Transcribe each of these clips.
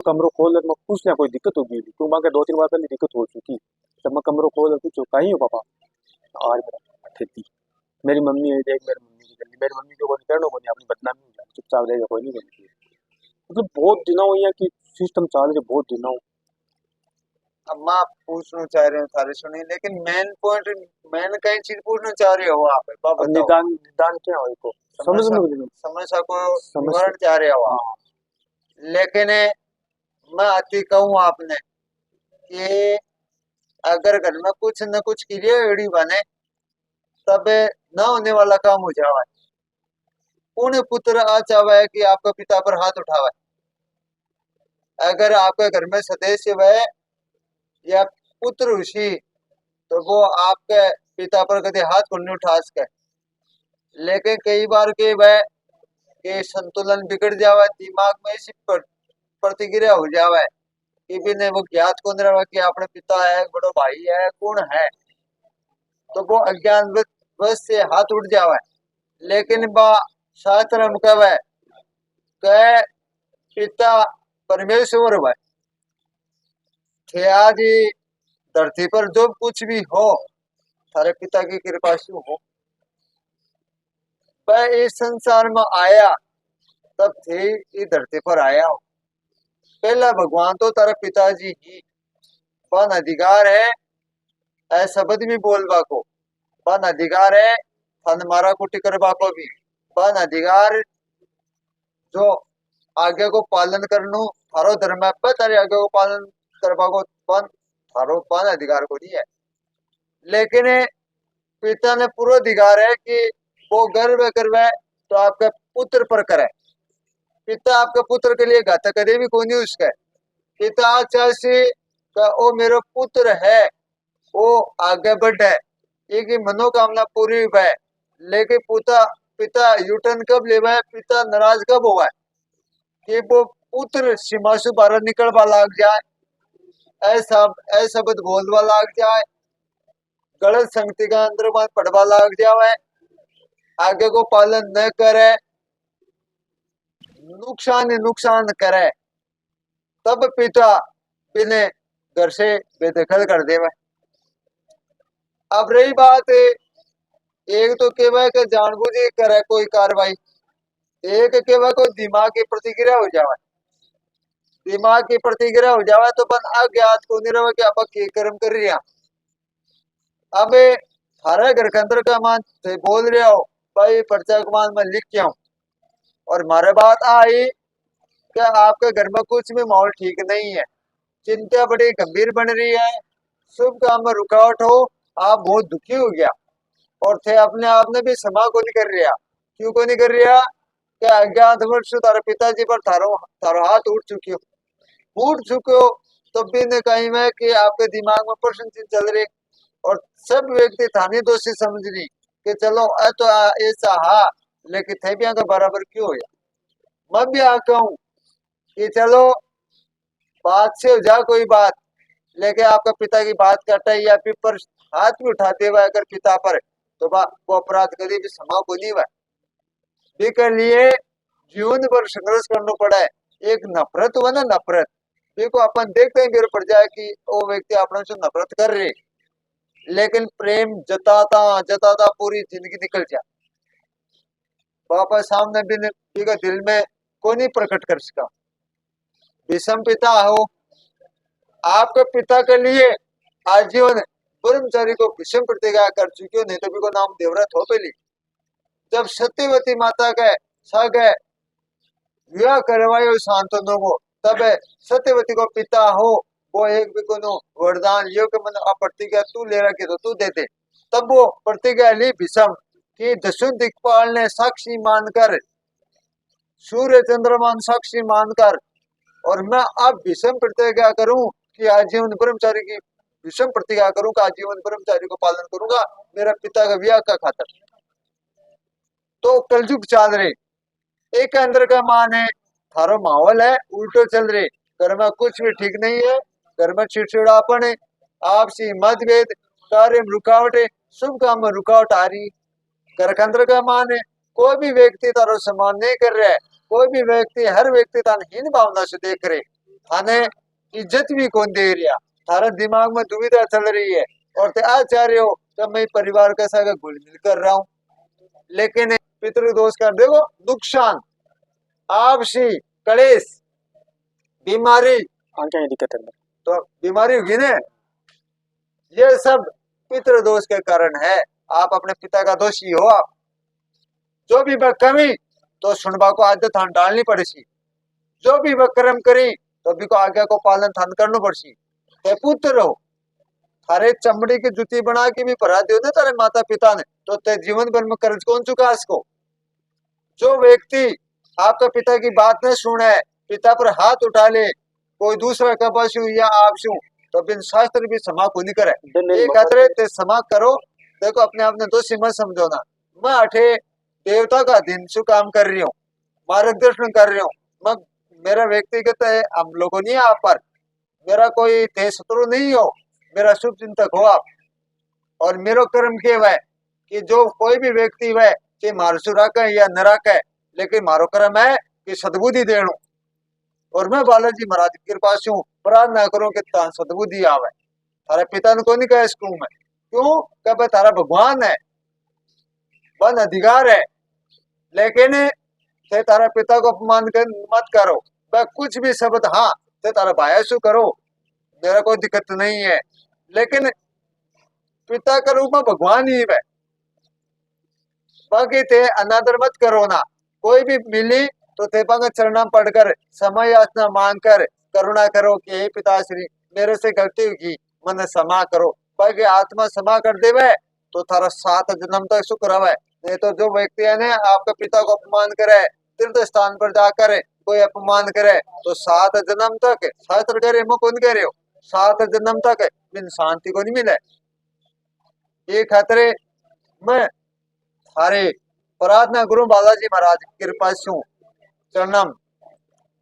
कमरो खोल मैं पूछ लिया कोई दिक्कत होगी तू मां के 2-3 बार पहले दिक्कत हो चुकी। जब मैं कमरो खोल पूछो कहीं हो पापा आज मेरा खेती मेरी मम्मी है देख मेरी मम्मी की गली मेरी मम्मी को कोई कहना कोई अपनी बदनामी हो जाए चुपचाप रहेगा कोई नहीं बोलती मतलब बहुत दिनों हुई है कि सिस्टम चाल रहे बहुत दिनों। अम्मा आप पूछना चाह रहे हो सारे सुनिए, लेकिन मेन पॉइंट, मेन कई चीज पूछना चाह रहे हो आप, बात अब बताओ। निदान निदान क्या हो इसको समझ समस्या, में नहीं समस्या को समझ। निवारण चाह रहे हो आप। हाँ लेकिन मैं अति कहूँ आपने कि अगर घर में कुछ न कुछ क्रिया एड़ी बने, तब न होने वाला काम हो जावा। पुण्य पुत्र आ चाहे कि आपका पिता पर हाथ उठावे। अगर आपके घर में सदस्य वह या पुत्र उसी, तो वो आपके पिता पर कभी हाथ को नहीं उठा सके। लेकिन कई बार के वह के संतुलन बिगड़ जावा, दिमाग में ऐसी प्रतिक्रिया हो जावे कि बिना वो ज्ञात को नहीं रहा कि अपने पिता है, बड़ो भाई है, कौन है, तो वो अज्ञान वश से हाथ उठ जावे। लेकिन बा शास्त्र हम कहे कह पिता परमेश्वर वह थे आज धरती पर जो कुछ भी हो थारे पिता की कृपा से हो। वह इस संसार में आया तब थे इस धरती पर आया हो। पहला भगवान तो तारा पिताजी ही पन अधिकार है ऐ शब्द भी बोलवा को, पन अधिकार है थन मारा कुटी करवा को भी, पन अधिकार जो आगे को पालन करनु थारो धर्म है पर तारे आगे को पालन करवा को पन थारो पन अधिकार को नहीं है। लेकिन पिता ने पूरा अधिकार है कि वो गर्व करवे तो आपके पुत्र पर करे। पिता आपके पुत्र के लिए घातक कदे भी कोई नहीं उसके। पिता चाहे का ओ मेरा पुत्र है वो आगे बढ़े, एक मनोकामना पूरी हुआ है। लेकिन पिता पिता यूटर्न कब लेवा है, पिता नाराज कब हुआ है कि वो पुत्र सीमा से बाहर निकलवा लाग जाए, ऐसा ऐसा शब्द बोलवा लाग जाए, गलत संगति का अंदर पढ़वा लाग जाए, आगे को पालन न करे, नुकसान ही नुकसान करे, तब पिता बिने घर से बेदखल कर देवे। अब रही बात एक तो केवल के जानबूझ के करे कोई कार्रवाई, एक केवल को दिमाग की प्रतिक्रिया हो जावे। दिमाग की प्रतिक्रिया हो जावे तो बन अज्ञात को नहीं रहे कि आप के कर्म कर रहे हैं। अब थारे घर के अंदर का मान थे बोल रहे हो भाई पर्चा को मान मैं लिख के आऊं, और मारे बात आई कि आपके घर में कुछ भी माहौल ठीक नहीं है, चिंता बड़ी गंभीर बन रही है, शुभ काम में रुकावट हो, आप बहुत दुखी हो गया और थे अपने आप ने भी क्षमा को नहीं कर रहा। क्यों को नहीं कर रहा? क्या अज्ञात वर्ष तारे पिताजी पर थारो थारो हाथ उठ चुके हो, तो भी ने कहीं में कि आपके दिमाग में प्रश्न चिन्ह चल रहे, और सब व्यक्ति थाने दोषी समझ रही कि चलो तो ऐसा हा, लेकिन थे भी का बराबर क्यों हो। मैं भी आ कहूँ कि चलो बात से हो जा कोई बात, लेके आपका पिता की बात करता है या फिर पर हाथ भी उठाते हुए अगर पिता पर, तो वो अपराध कभी भी क्षमा को नहीं हुआ। के लिए जीवन भर संघर्ष करना पड़ा है। एक नफरत हुआ ना, नफरत देखो अपन देखते हैं मेरे पड़ जाए कि वो व्यक्ति अपने से नफरत कर रहे, लेकिन प्रेम जताता जताता पूरी जिंदगी निकल जाए, वापस सामने भी का दिल में को नहीं प्रकट कर सका। विषम पिता हो, आपके पिता के लिए आजीवन ब्रह्मचारी को विषम प्रतिज्ञा कर चुके हो, नहीं तो भी को नाम देवव्रत हो पहली। जब सत्यवती माता के सग विवाह करवाए शांतनु को, तब सत्यवती को पिता हो वो एक भी को वरदान लियो कि मैंने प्रतिज्ञा तू ले रखी तो तू दे दे। तब वो प्रतिज्ञा ली विषम कि दसुन दिक्पाल ने साक्षी मानकर, सूर्य चंद्रमा साक्षी मानकर, और मैं अब विषम प्रतिज्ञा करूं कि आजीवन ब्रह्मचारी की विषम प्रतिज्ञा करूं कि आजीवन ब्रह्मचारी को पालन करूंगा मेरा पिता का विवाह का खातर। तो कलयुग चाल रहे, एक अंदर का मान है थारो माहौल है उल्टो चल रहे, घर में कुछ भी ठीक नहीं है, घर में चिड़चिड़ापन है, आपसी मतभेद, कार्य में रुकावट है, शुभ काम में रुकावट आ रही। घर के अंदर का मान है कोई भी व्यक्ति तारो सम्मान नहीं कर रहा है, कोई भी व्यक्ति हर व्यक्ति तान हीन भावना से देख रहे, थाने इज्जत भी कौन दे रहा, थारा दिमाग में दुविधा चल रही है और ते आ चाह रहे हो कि मैं परिवार के साथ घुल मिल कर रहा हूँ। लेकिन पितृदोष का देखो नुकसान, आपसी कलेश, बीमारी, क्या दिक्कत है? तो बीमारी होगी ना, ये सब पितृदोष के कारण है। आप अपने पिता का दोषी हो। आप जो भी वह कमी तो सुनबा को आदत थान डालनी पड़ेगी, जो भी वह कर्म करी तो भी को आज्ञा को पालन थान करना पड़ेगी। ते पुत्र हो, थारे चमड़ी की जूती बना के भी पढ़ा दियो ना तारे माता पिता ने, तो ते जीवन भर में कर्ज कौन चुका इसको। जो व्यक्ति आपका पिता की बात न सुने, पिता पर हाथ उठा ले, कोई दूसरा का पशु या आप शु, तो बिन शास्त्र भी क्षमा को नहीं करे। एक खतरे ते क्षमा करो। देखो अपने आप ने दोषी मत समझो ना, मैं अठे देवता का दिन शु काम कर रही हूँ, मार्गदर्शन कर रही हूँ। मैं मेरा व्यक्तिगत है, हम लोगों नहीं आप पर, मेरा कोई थे शत्रु नहीं हो, मेरा शुभ चिंतक हो आप। और मेरो कर्म के वह कि जो कोई भी व्यक्ति वह कि मारसु रख है या न रख है, लेकिन मारो कर्म है कि सद्बुद्धि देणु। और मैं बालाजी महाराज की कृपा से हूँ, प्रार्थना करूं कि तान सद्बुद्धि आवे। थारे पिता ने को नहीं कहा इसको मैं, क्यों कब तारा भगवान है, वन अधिकार है, लेकिन थे तारा पिता को अपमान कर मत करो। वह कुछ भी शब्द हाँ थे तारा भाया सु करो, मेरा कोई दिक्कत नहीं है, लेकिन पिता का रूप में भगवान ही है। बाकी थे अनादर मत करो ना, कोई भी मिली तो थे पंग चरणा पढ़कर समय याचना मांग कर करुणा करो कि हे पिताश्री मेरे से गलती होगी, मन क्षमा करो। बाकी आत्मा क्षमा कर देवे तो थारा 7 जन्म तक सुख रहे। नहीं तो जो व्यक्ति है ना आपके पिता को अपमान करे, तीर्थ स्थान पर जाकर कोई अपमान करे तो 7 जन्म तक, शास्त्र कह रहे कौन कह रहे हो, 7 जन्म तक बिन शांति को नहीं मिले। ये खतरे में थारे प्रार्थना गुरु बालाजी महाराज की कृपा से चरणम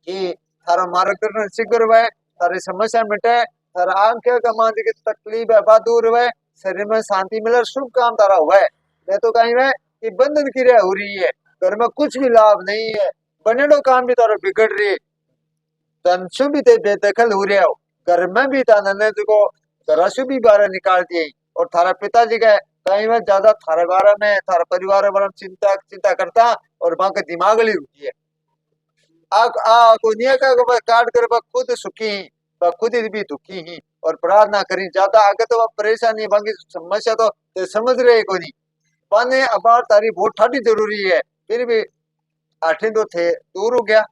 कि थारा मार्गदर्शन शीघ्र हुए, थारी समस्या मिटे, थारा आंखें कमाने की तकलीफ है बात दूर हुए, शरीर में शांति मिले, शुभ काम तारा हुए। नहीं तो कहीं में कि बंधन क्रिया हो रही है, घर में कुछ भी लाभ नहीं है, बनेडो काम भी तारा बिगड़ रही है, तनसु भी बेदखल हो रहे हो, घर में भी ताने को घरसु भी बाहर निकाल दिए। और थारा पिताजी का कहीं में ज्यादा थारे बारे में थारा परिवार बारे में चिंता करता और वहां के दिमाग ली रुकी है। दुनिया का काट कर खुद सुखी ही, खुद ही भी दुखी ही। और प्रार्थना करी ज्यादा आगे तो परेशानी बाकी समस्या तो समझ रहे को नहीं, पाने अबार तारी बहुत ठाडी जरूरी है, फिर भी आठे तो थे दूर हो गया।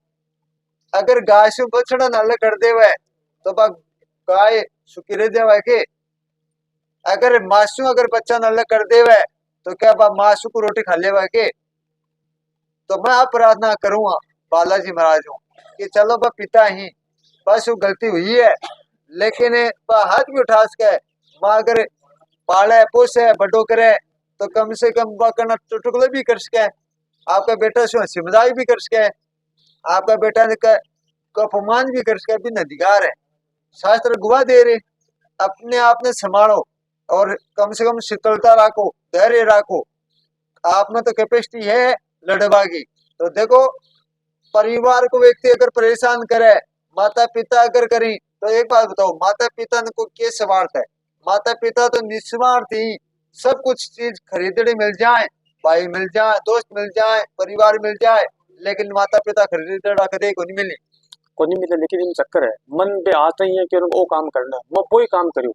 अगर गाय से बछड़ा नाले कर देवे तो गाय सुखी रह जावे के, अगर मासू अगर बच्चा नाले कर देवे तो क्या मासू को रोटी खा लेवा के। तो मैं आप प्रार्थना करूंगा बालाजी महाराज हूँ कि चलो बा पिता ही बस वो गलती हुई है, लेकिन हाथ भी उठा सके, माँ अगर पाले पोसे बड़ो करे तो कम से कम करना चुटकुले भी कर सके, आपका बेटा से हंसी मजाक भी कर सके, आपका बेटा ने को अपमान भी कर सके, बिन अधिकार है। शास्त्र गुवा दे रहे, अपने आप ने संभालो और कम से कम शीतलता रखो, धैर्य रखो। आप में तो कैपेसिटी है लड़वा की। तो देखो परिवार को व्यक्ति अगर परेशान करे, माता पिता अगर करी, तो एक बात बताओ माता पिता को क्या स्वार्थ है, माता पिता तो निस्वार्थ ही, सब कुछ चीज खरीदने मिल जाए, भाई मिल जाए, दोस्त मिल जाए, परिवार मिल जाए, लेकिन माता पिता खरीदना कदे को नहीं मिले। लेकिन इन चक्कर है मन पे आता ही है कि वो काम करना है, मैं वही काम करूँ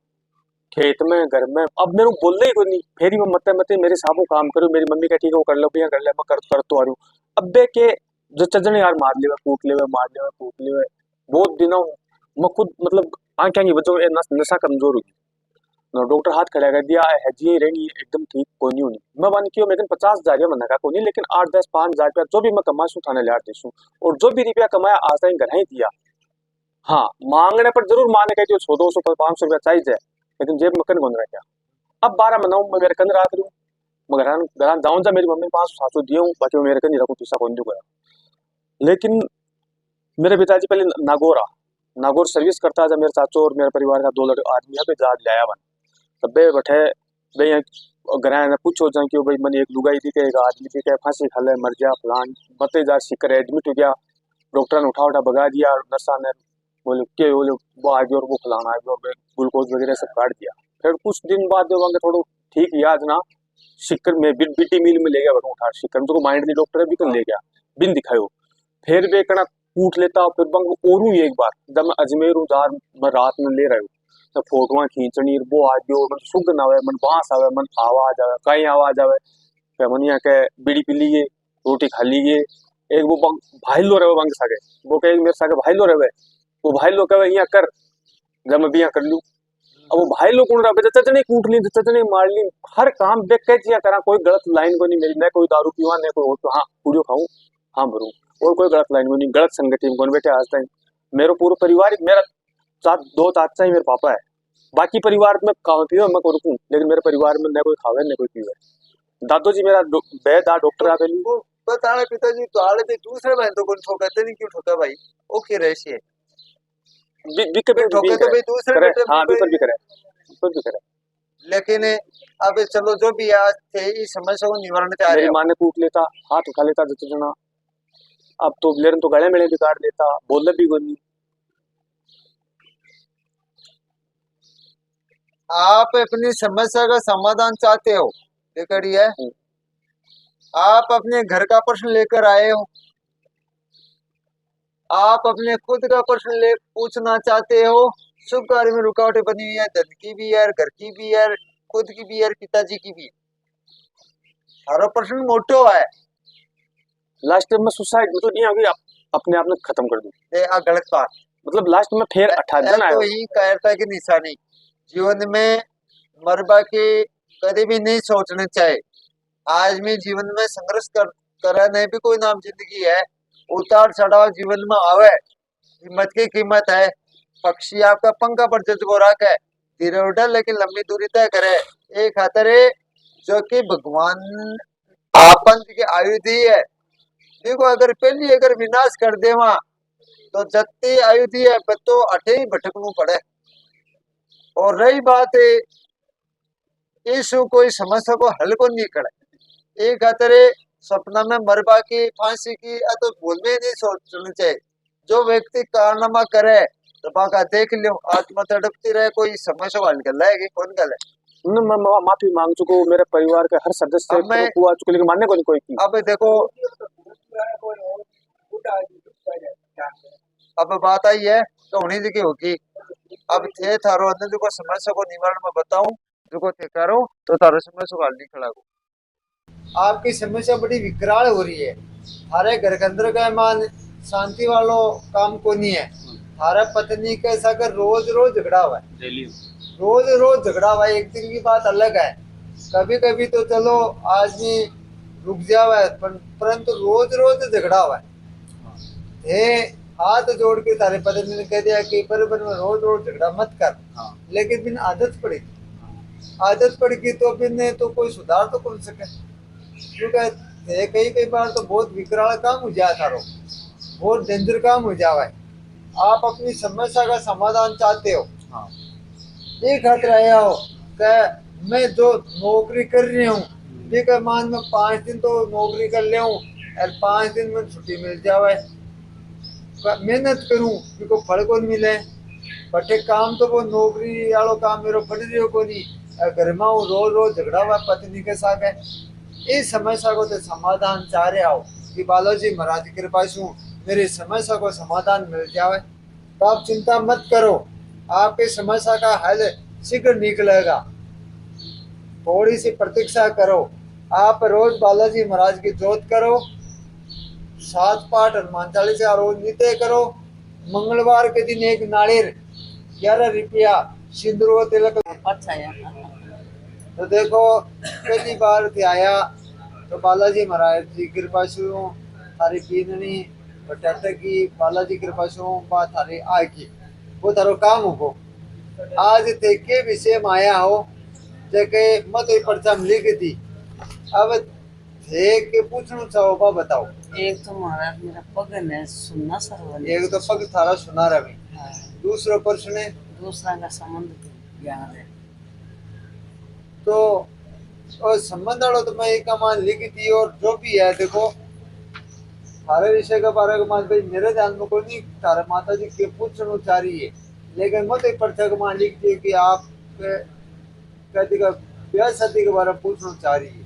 खेत में घर में, अब मेरे को बोलने ही कोई नहीं, फेरी में मत मेरे साबू काम करूँ, मेरी मम्मी का ठीक है वो कर लो भैया कर ले, मैं कर तो आ रही हूँ। अब बे के जो चजने यार मार ले कूट ले बहुत दिनों मैं खुद मतलब आंखें की वजह नशा कमजोर हुई, डॉक्टर हाथ खड़ा कर दिया है जी रहेंगी एकदम ठीक कोई नहीं होनी, मैं वन क्यों लेकिन 50,000 मना का कोई नहीं, लेकिन 8-10-5,000 रुपया जो भी मैं कमाशू थाने ले आती, और जो भी रुपया कमाया आज तक घर ही दिया। हाँ मांगने पर जरूर माने कहती 100-200-500 रुपया चाहिए, लेकिन जेब में कन गुन रह गया। अब 12 मनाऊं मैं मेरे कन राख लूं, मैं घर जाऊं जा मेरी मम्मी 500-700 दिए हूँ, बाकी मेरे कन ही रखूँ तीसरा कौन करा। लेकिन मेरे पिताजी पहले नागौर सर्विस करता था, मेरे चाचो और मेरे परिवार का 2 आदमी है जहाज लाया वन, तब बे बैठे बे घर पूछो जा कि भाई मैंने एक लुगाई थी, एक आदमी थी क्या फांसी खा ले मर गया फलान बते जा शिकर एडमिट हो गया, डॉक्टर ने उठा भगा दिया, नर्सा ने बोले वो आ गया और वो फलाना आ गया और ग्लूकोज वगैरह सब काट दिया। फिर कुछ दिन बाद जब वहाँ थोड़ा ठीक याद ना शिक्कर में बिटी मिल में ले गया बटू उठा शिक्कर में तो माइंड दी डॉक्टर है भी कल ले गया बिन दिखायो। फिर वे कना कूट लेता फिर बंग और ही एक बार जब मैं अजमेर हूँ जार मैं रात में ले रहा हूँ तो फोटोआ खींचनी वो आ गयो मन सुग ना आवे मन बांस आवे मन आवाज आवे कहीं आवाज आवे फिर मन यहाँ के बीड़ी पी लिए रोटी खा लिए एक वो बंग भाई लो रहे बंग सागे वो कहे मेरे सागे भाई लो रहे वो भाई लो कहे यहाँ कर जब मैं भी यहाँ कर लूँ अब वो भाई लोग कौन रहा चचने कूट ली चचने मार ली हर काम देख के जिया करा कोई गलत लाइन को नहीं मेरी न कोई दारू पीवा न कोई और हाँ पूजो खाऊं हाँ भरूं और कोई गलत लाइन को नहीं गलत संगति में कौन बैठे आज तक मेरा पूरा परिवार मेरा दो चाचा ही मेरे पापा है बाकी परिवार में खावा पीवा मैं को रुकूं लेकिन मेरे परिवार में न कोई खावे न कोई पीवे दादो जी मेरा वैद डॉक्टर आ पहली वो बताना पिताजी तो आड़े भी दूसरे बहन तो कौन ठोकाते नहीं क्यों ठोका भाई ओके रहस्य बिक फिर ठोके तो भाई दूसरे करे बेटे हाँ बिकर भी करे लेकिन अब चलो जो भी आज थे इस समस्या को निवारण चाह रहे मेरी हो माँ ने कूट लेता हाथ उठा लेता जत जना अब तो लेरन तो गले मेले भी काट लेता बोल भी कोई नहीं आप अपनी समस्या का समाधान चाहते हो लेकर ये आप अपने घर का प्रश्न लेकर आए हो आप अपने खुद का प्रश्न ले पूछना चाहते हो शुभ कार्य में रुकावटें बनी हुई है धन की भी है घर की भी है खुद की भी है पिताजी की भी हर प्रश्न मोटो है लास्ट में सुसाइड मतलब नहीं आगे अपने आप में खत्म कर दूं गलत बात मतलब लास्ट में फिर 18 दिन आया तो ही कायरता की निशानी जीवन में मरबा के कभी भी नहीं सोचने चाहिए आदमी जीवन में संघर्ष करने भी कोई नाम जिंदगी है उतार चढ़ाव जीवन में आवे हिम्मत की कीमत है पक्षी आपका पंखा पर जज्बो रख है धीरे उठे लेकिन लंबी दूरी तय करे एक खतरे जो कि भगवान आपन की आयु दी है देखो अगर पहली अगर विनाश कर दे वहां तो जत्ती आयु दी है तो अठे ही भटकनू पड़े और रही बात है इस कोई समस्या को हल को नहीं करे एक खतरे सपना में मरबा की फांसी की तो भूल में नहीं सोचनी चाहिए जो व्यक्ति कारनामा करे तो बाका देख लियो आत्मा तड़पती रहे कोई समस्या हल कर लाएगी कौन गल है मैं माफी मांग चुका हूँ मेरे परिवार के हर सदस्य को आ चुके लेकिन मानने को नहीं कोई की अब देखो अब बात आई है तो होनी जी की होगी अब थे थारो अंदर जो समस्या को निवारण में बताऊं जो थे करो तो थारो समस्या को हल नहीं खड़ा को आपकी समस्या बड़ी विकराल हो रही है थारे घर के अंदर का मान शांति वालो काम को नहीं है थारा पत्नी के साथ रोज रोज झगड़ा हुआ है रोज रोज झगड़ा हुआ है एक दिन की बात अलग है कभी कभी तो चलो आदमी रुक जावा है परंतु रोज रोज झगड़ा हुआ है हाथ जोड़ के तारे पत्नी ने कह दिया कि पर में रोज रोज झगड़ा मत कर लेकिन बिन आदत पड़ी आदत पड़ गई तो बिन तो कोई सुधार तो कर सके क्योंकि कई बार तो बहुत विकराल काम हो जाए थारो बहुत डेंजर काम हो जावा है आप अपनी समस्या का समाधान चाहते हो ये खतरा आया हो कि मैं जो नौकरी कर रही हूँ ठीक है मान में 5 दिन तो नौकरी कर ले और 5 दिन में छुट्टी मिल जावे मेहनत करूं क्योंकि फल को मिले बटे काम तो वो नौकरी वालों काम मेरो पड़ रही को नहीं घर में रोज रोज झगड़ा हुआ पत्नी के साथ है इस समस्या को तो समाधान चाह रहे हो कि बालाजी महाराज की कृपा से मेरी समस्या को समाधान मिल जाए तो आप चिंता मत करो आपकी समस्या का हल शीघ्र निकलेगा थोड़ी सी प्रतीक्षा करो आप रोज बालाजी महाराज की जोत करो 7 पाठ हनुमान चालीसा रोज नित्य करो मंगलवार के दिन एक नारियल 11 रुपया सिंदूर तिलक अच्छा है तो देखो पहली बार थे आया तो बालाजी महाराज जी कृपा से थारी पीननी बटाटा की बालाजी कृपा से बात थारी आएगी वो थारो काम हो आज थे के विषय में आया हो जके मत पर्चा मिली गई थी अब थे के पूछना चाहो बा बताओ एक तो महाराज मेरा पग है सुनना सर एक तो पग थारा सुना रवि दूसरा प्रश्न है दूसरा का संबंध ज्ञान है तो और संबंध वालों तो मैं एक मान लिखी थी और जो भी है देखो थारे विषय के बारे में मान भाई मेरे ध्यान में कोई नहीं, थारे माता जी के पूछना चाह रही है, लेकिन मत एक पर्चा मान लिख दिए कि आप कहती का ब्याह शादी के बारे में पूछना चाह रही है।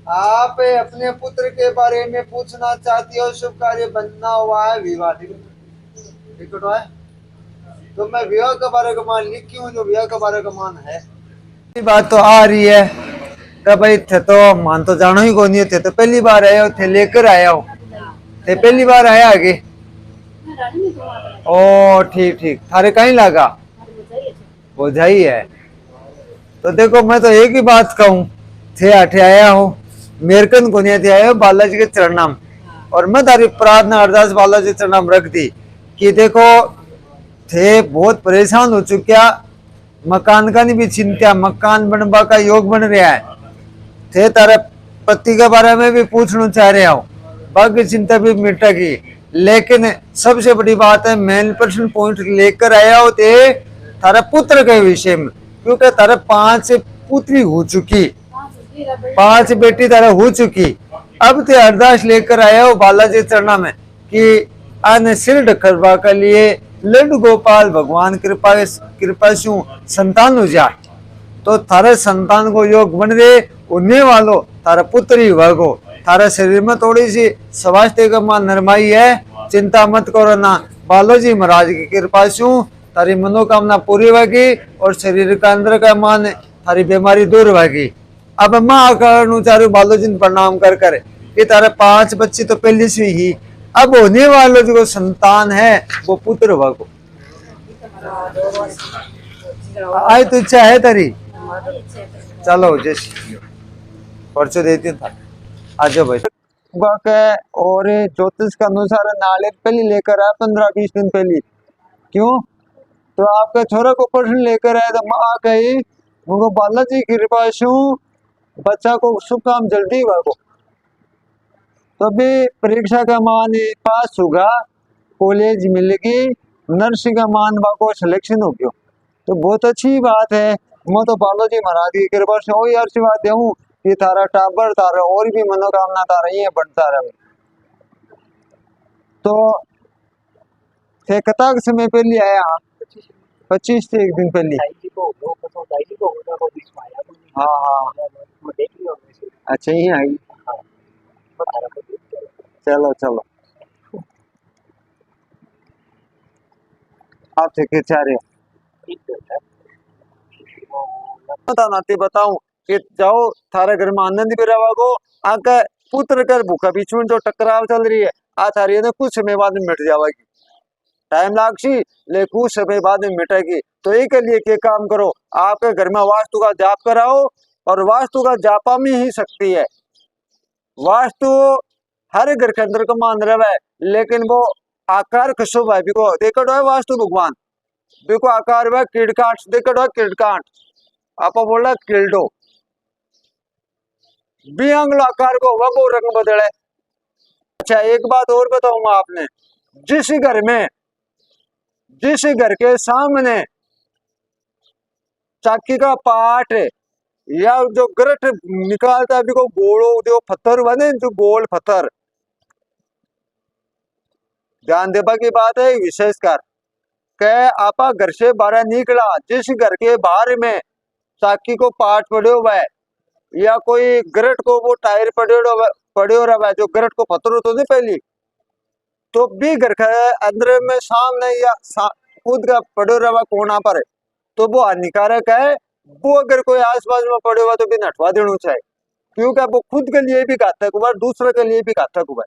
आप अपने पुत्र के बारे में पूछना चाहती हो, शुभ कार्य बनना हुआ है, विवाह ठीक है, तो मैं विवाह के बारे का मान लिखी हूँ, जो विवाह के बारे का मान है। बात तो आ रही है कि भाई थे तो मान तो जानो ही कौन थे, तो पहली बार आया हो, थे लेकर आया हो, थे पहली बार आया आगे। ओ ठीक ठीक, थारे कहीं लगा बोझाई है। तो देखो मैं तो एक ही बात कहूँ, थे आठे आया हो, मेरकन को नहीं आया हो बालाजी के चरणाम, और मैं तारी प्रार्थना अरदास बालाजी के चरणाम रख दी कि देखो थे बहुत परेशान हो चुका, मकान का नहीं भी चिंता, मकान बनवा का योग बन रहा है, थे तारे पति के बारे में भी पूछना चाह रहे हो, बाकी चिंता भी मिटेगी। लेकिन सबसे बड़ी बात है, मेन पर्सन पॉइंट लेकर आया हो ते तारे पुत्र के विषय में, क्योंकि तारे 5 पुत्री हो चुकी, 5 बेटी तारे हो चुकी, अब ते अरदास लेकर आया हो बालाजी चरणा में कि आने सिर ढकरवा के लिए लड्डू गोपाल भगवान कृपा से संतान हो जाए, तो थारे संतान को योग बन रहे, उन्हें वालो तारा पुत्र ही वगो, थारे शरीर में थोड़ी सी स्वास्थ्य का मान नरमाई है, चिंता मत करो ना, बालाजी महाराज की कृपा से तारी मनोकामना पूरी होगी और शरीर का अंदर का मान थारी बीमारी दूर होगी। अब माँ चारू बालाजी प्रणाम कर कर कि तारे 5 बच्चे तो पहले से ही, अब होने वालों जो संतान है वो पुत्र भगो। आई तो इच्छा है तारी, चलो जैसे परचो देती था आज भाई। और ज्योतिष के अनुसार नाले पहले लेकर आया 15-20 दिन पहले, क्यों तो आपका छोरा को प्रश्न लेकर आया, तो माँ कही उनको बालाजी की कृपा से बच्चा को शुभ काम जल्दी भागो, तभी परीक्षा का मान पास होगा, कॉलेज मिलेगी, नर्सिंग का मान को सिलेक्शन हो गया, तो बहुत अच्छी बात है। मैं तो बालाजी महाराज की कृपा से वही आशीर्वाद दूं कि तारा टाबर तारा और भी मनोकामना तारा ये बढ़ता रहे। तो कथा के समय पहले आया 25 से एक दिन पहले, हाँ हाँ अच्छा ही आई, चलो चलो आप थे चाह रहे हो बताऊं कि जाओ थारे घर में आनंद भी रहा को, आकर पुत्र कर भूखा बीच में जो टकराव चल रही है आ थारी है कुछ समय बाद में मिट जाएगी, टाइम लागसी लेकिन कुछ समय बाद में मिटेगी। तो एक लिए क्या काम करो, आपके घर में वास्तु का जाप कराओ, और वास्तु का जापा में ही शक्ति है, वास्तु हर घर के अंदर का मान रहा है, लेकिन वो आकार शुभ है, बिको देखो है वास्तु भगवान, देखो आकार वह किड़काट, देखो है किड़काट, आप बोला किल्डो बियांगलो आकार को वह वो रंग बदले। अच्छा एक बात और बताऊंगा आपने, जिस घर के सामने चाकी का पाठ या जो गरट निकालता है, को गोलो जो पत्थर बने, जो गोल पत्थर, ध्यान देने की बात है विशेषकर के आपा घर से बाहर निकला, जिस घर के बाहर में चाकी को पाठ पड़े हुआ है या कोई गरट को वो टायर पड़े हो रहा है, जो गरट को पत्थर तो नहीं पहली, तो भी घर के अंदर में सामने या खुद का पड़े रहा कोना पर, तो वो हानिकारक है, वो अगर कोई आसपास में पड़े हुआ तो भी हटवा देना चाहिए, क्योंकि वो खुद के लिए भी घातक हुआ, दूसरे के लिए भी घातक हुआ।